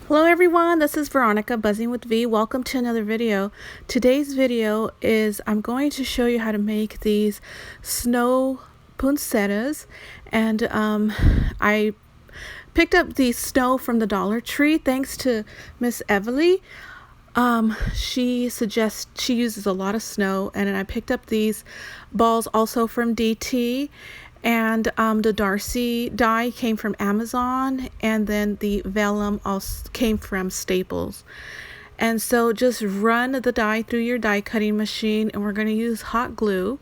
Hello everyone, this is Veronica, Buzzing with V. Welcome to another video. Today's video is I'm going to show you how to make these snow poinsettias, and I picked up the snow from the Dollar Tree thanks to Miss Everly. She uses a lot of snow, and then I picked up these balls also from DT. And the Darcy die came from Amazon, and then the Vellum also came from Staples. And so just run the die through your die cutting machine, and we're going to use hot glue.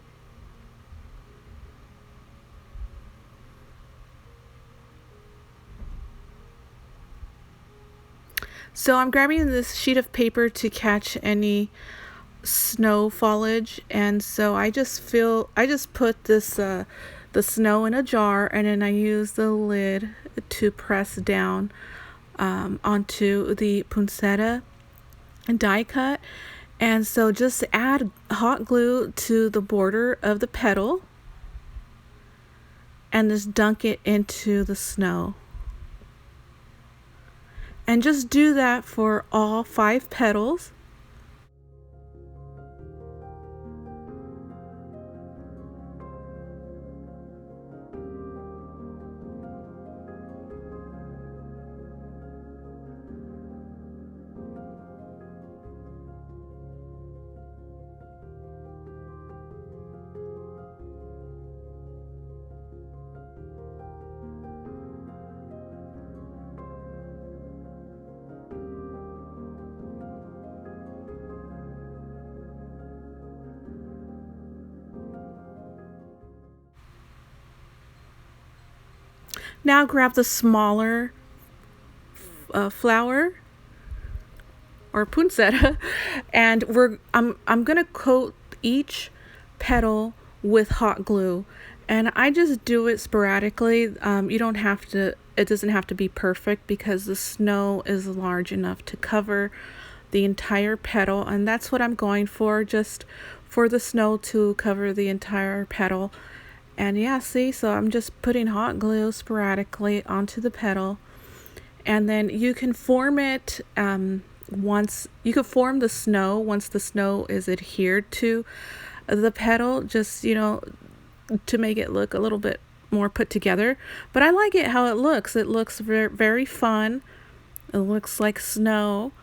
So I'm grabbing this sheet of paper to catch any snow foliage, and so I just put this the snow in a jar, and then I use the lid to press down onto the poinsettia and die cut. And so just add hot glue to the border of the petal and just dunk it into the snow. And just do that for all 5 petals. Now grab the smaller flower or poinsettia, and I'm gonna coat each petal with hot glue, and I just do it sporadically. You don't have to. It doesn't have to be perfect because the snow is large enough to cover the entire petal, and that's what I'm going for, just for the snow to cover the entire petal. And yeah, see, so I'm just putting hot glue sporadically onto the petal, and then you can form it once you can form the snow once the snow is adhered to the petal, just to make it look a little bit more put together. But I like it how it looks. It looks very, very fun. It looks like snow,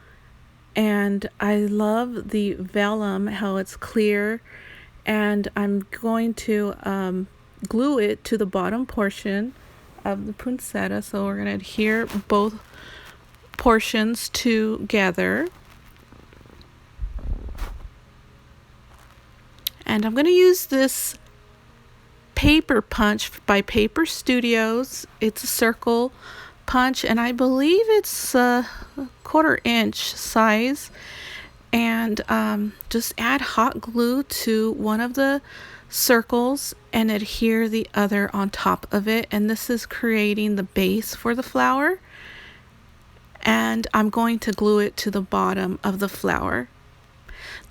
and I love the vellum, how it's clear. And I'm going to glue it to the bottom portion of the poinsettia, so we're going to adhere both portions together. And I'm going to use this paper punch by Paper Studios. It's a circle punch, and I believe it's a 1/4 inch size. And just add hot glue to one of the circles and adhere the other on top of it, and this is creating the base for the flower. And I'm going to glue it to the bottom of the flower.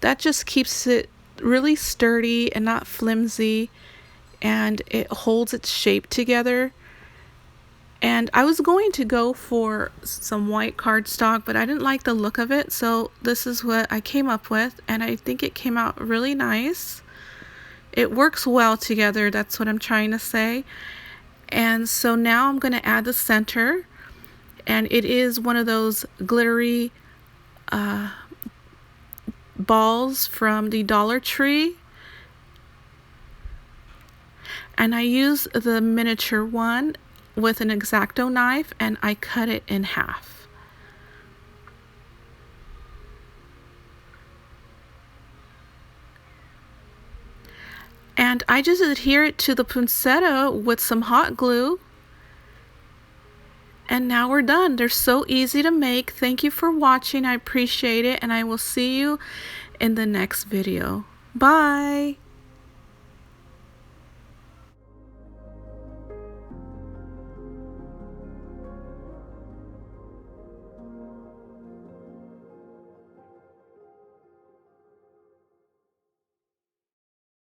That just keeps it really sturdy and not flimsy, and it holds its shape together. And I was going to go for some white cardstock, but I didn't like the look of it, so this is what I came up with, and I think it came out really nice. It works well together, that's what I'm trying to say. And so now I'm going to add the center, and it is one of those glittery balls from the Dollar Tree. And I use the miniature one with an X-Acto knife, and I cut it in half. And I just adhere it to the poinsettia with some hot glue. And now we're done. They're so easy to make. Thank you for watching. I appreciate it, and I will see you in the next video. Bye.